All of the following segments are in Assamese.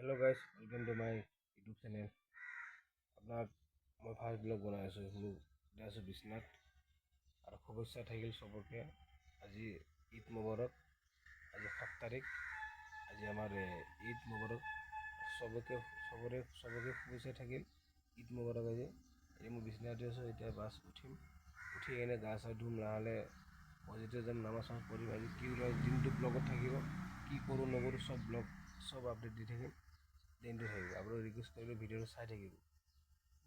Hello' guys, welcome to my YouTube channel. আপোনাক মই ফাৰ্ষ্ট ব্লগ বনাই আছোঁ। মোৰ এতিয়া আছোঁ বিশ্বনাথ আৰু শুভেচ্ছা থাকিল চবকে। আজি ঈদ মুবাৰক। আজি 7 তাৰিখ। আজি আমাৰ ঈদ মুবাৰক। চবকে শুভেচ্ছা থাকিল। ঈদ মুবাৰক। আজি মই বিশ্বনাথতে আছোঁ। এতিয়া বাছ উঠি কেনে গা চা ধুম, লাহে মছজিদত যাম, নামাজ পঢ়িম। আজি কি ওলাই দিনটো ব্লগত থাকিব, কি কৰোঁ নকৰোঁ চব আপডেট দি থাকিম। দিনটো থাকিব। আপোনাক ৰিকুৱেষ্ট কৰিলে ভিডিঅ'টো চাই থাকিব।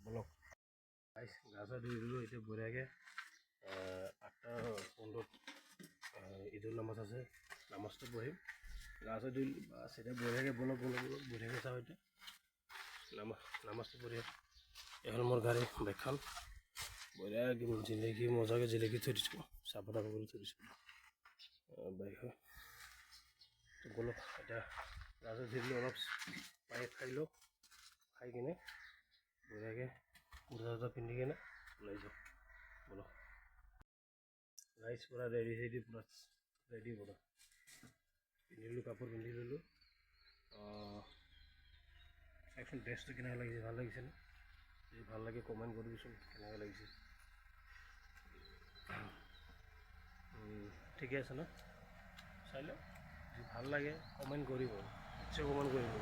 বলক গা চা ধুই দিলোঁ। এতিয়া বঢ়িয়াকৈ 8:15 ঈদৰ নামাজ আছে, নামাজটো পঢ়িম। গা চা ধুই বাছ এতিয়া বঢ়িয়াকৈ বলক বঢ়িয়াকৈ চাওঁ। এতিয়া নামাজটো বঢ়িয়া। এই হ'ল মোৰ গাড়ী, বাইকখন বঢ়িয়াকৈ মজাকৈ জিলিকি থৈ দিছোঁ, চাফা কৰি থৈ দিছোঁ বাইকখন। বলক এতিয়া গা চা ধুই দিলোঁ, অলপ পানী খাই লওঁ। খাই কিনে বঢ়িয়াকৈ কুৰ্তা পিন্ধি কিনে ওলাই যাওঁ। বলক গাইজ, পূৰা ৰেডি পূৰা পিন্ধিলোঁ, কাপোৰ পিন্ধি ল'লোঁ। চাওকচোন ড্ৰেছটো কেনেকৈ লাগিছে, ভাল লাগিছেনে? যদি ভাল লাগে কমেণ্ট কৰিবচোন কেনেকৈ লাগিছে। ঠিকে আছে ন? চাই লওক, যদি ভাল লাগে কমেণ্ট কৰিব, নিশ্চয় কমেণ্ট কৰিব।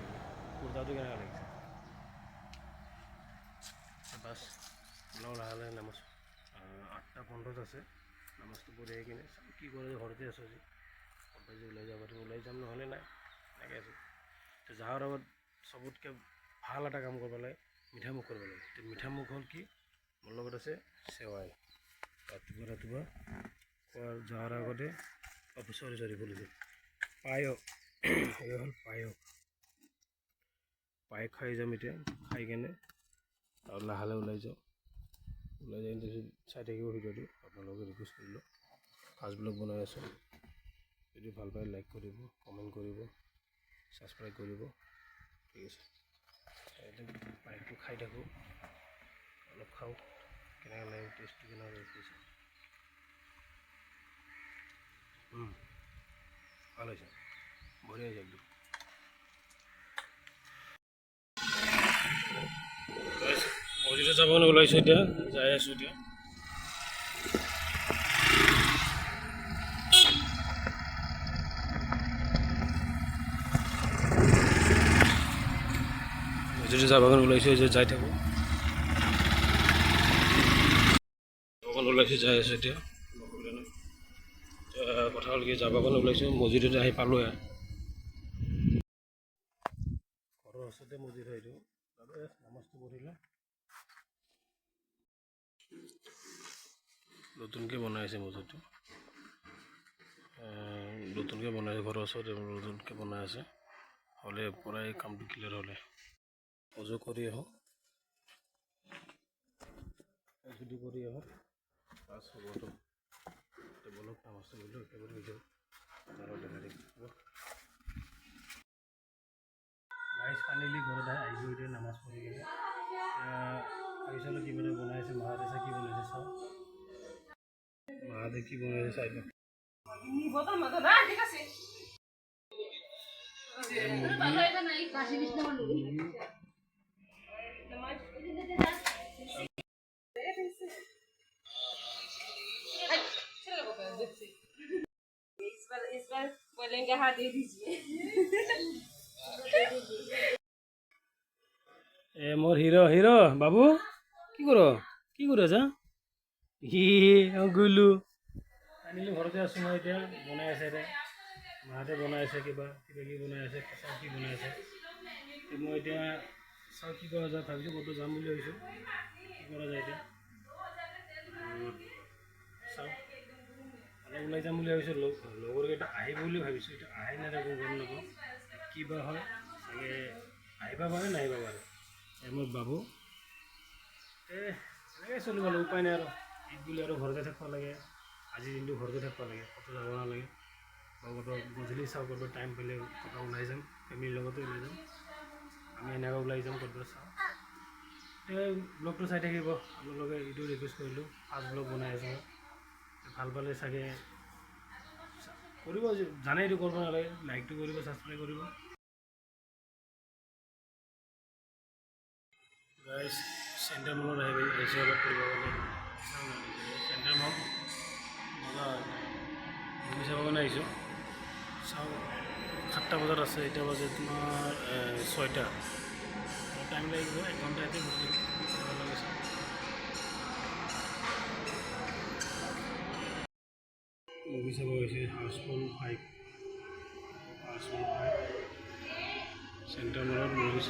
কুৰ্তাটো কেনেকৈ লাগিছে? বাছ ওলাওঁ লাহে নামাজ। 8:15 আছে, নামাজটো পঢ়ি আহি কিনে চাওঁ কি কৰে। ঘৰতে আছোঁ আজি, ক'ৰবাত যে ওলাই যাব পাৰিম ওলাই যাম, নহ'লে নাই, এনেকৈ আছোঁ। তো যাৱাৰ আগত চবতকৈ ভাল এটা কাম কৰিব লাগে, মিঠা মুখ কৰিব লাগে। তো মিঠা মুখ হ'ল কি, মোৰ লগত আছে চেৱাই। ৰাতিপুৱা যোৱাৰ আগতে চৰি বলিছোঁ পায়স। এই হ'ল পায়স খাই যাম এতিয়া। খাই কেনে আৰু লাহে ওলাই যাওঁ। ওলাই যাই চাই থাকিব ভিডিঅ'টো। আপোনালোকে ৰিকুৱেষ্ট কৰিলোঁ, ফাৰ্ষ্ট ব্লগ বনাই আছোঁ। যদি ভাল পায় লাইক কৰিব, কমেণ্ট কৰিব, ছাবস্ক্ৰাইব কৰিব। ঠিক আছে, পায়সটো খাই থাকোঁ, অলপ খাওঁ, কেনেকৈ লাগে টেষ্টটো কেনেকৈ লাগিছে। ভাল হৈছে, বঢ়িয়া হৈছে একদম। মছজিদত যাব কাৰণে ওলাইছোঁ, এতিয়া যাই আছোঁ। এতিয়া মছজিদত যাব কাৰণে ওলাইছোঁ, যে যাই থাকোঁ। ওলাইছোঁ, যাই আছোঁ। এতিয়া কথা হ'ল কি, যাব কাৰণে ওলাইছোঁ, মছজিদতে আহি পালোঁ। ঘৰৰ ওচৰতে মছজিদ হয় এইটো। নামাজটো পঢ়িলে নতুনকৈ বনাইছে মছজিদটো, নতুনকৈ বনাইছে। ঘৰৰ ওচৰতে নতুনকৈ বনাই আছে। হ'লে পৰাই কামটো ক্লিয়াৰ হ'লে অজু কৰি আহোঁ, পাছ হ'বতো। বলক নামাজটো কৰিলোঁ, একেবাৰে ভিডিঅ' দেখা দেখিব। গাইজ ফাইনেলি ঘৰত আহিলোঁ। এতিয়া নামাজ পঢ়ি কিনে চালোঁ কি বনাইছে মাহঁতে। কি বনাইছে চাওঁ, মাহঁতে কি বনাইছে চাই লওঁ। इस बार बोलेंगे हाँ दे दीजिए। मोर हिरो बाबू কি করে যা গুলু আনিলোঁ। ঘৰতে আছোঁ মই এতিয়া। বনাই আছে এতিয়া মাহঁতে, বনাই আছে কিবা কি বনাই আছে, চাওঁ কি বনাই আছে। মই এতিয়া চাওঁ কি কৰা যায়। ভাবিছোঁ ক'তো যাম বুলি ভাবিছোঁ, কি কৰা যায় এতিয়া। চাওঁ অলপ ওলাই যাম বুলি ভাবিছোঁ। লগৰকেইটা আহিব বুলি ভাবিছোঁ। এতিয়া আহে নাথাকোঁ, গম নাপাওঁ কি বা হয়। চাগে আহিব পাৰে নাহিব পাৰে। মোৰ বাবু এনেকৈ চলিব লাগে, উপায় নাই আৰু। ঈদ বুলি আৰু ঘৰতে থাকিব লাগে। আজিৰ দিনটো ঘৰতে থাকিব লাগে, ক'তো যাব নালাগে। ক'ৰবাত গধূলি চাওঁ, ক'ৰবাত টাইম পালে ক'ৰবাত ওলাই যাম, ফেমিলিৰ লগতে ওলাই যাম। আমি এনেকৈ ওলাই যাম ক'ৰবাত চাওঁ। এই ব্লগটো চাই থাকিব আপোনালোকে, এইটো ৰিকুৱেষ্ট কৰিলোঁ। ফাৰ্ষ্ট ব্লগ বনাই আছোঁ, ভাল পালে চাগে কৰিব। জানেইটো কৰিব নালাগে, লাইকটো কৰিব, ছাবস্ক্ৰাইব কৰিব। গাইছ চেণ্টাৰ মলত আহিছে অলপ ফুৰিব কাৰণে চেণ্টাৰ মল মজা মুভি চাবৰ কাৰণে আহিছোঁ চাওঁ 7টা বজাত আছে এতিয়া বাজে তোমাৰ 6টা টাইম লাগিব 1 ঘণ্টা ইয়াতে ঘূৰি ভাল লাগিছে মুভি চাব গৈছে হাউচফুল 5 চেণ্টাৰ মলত মুভি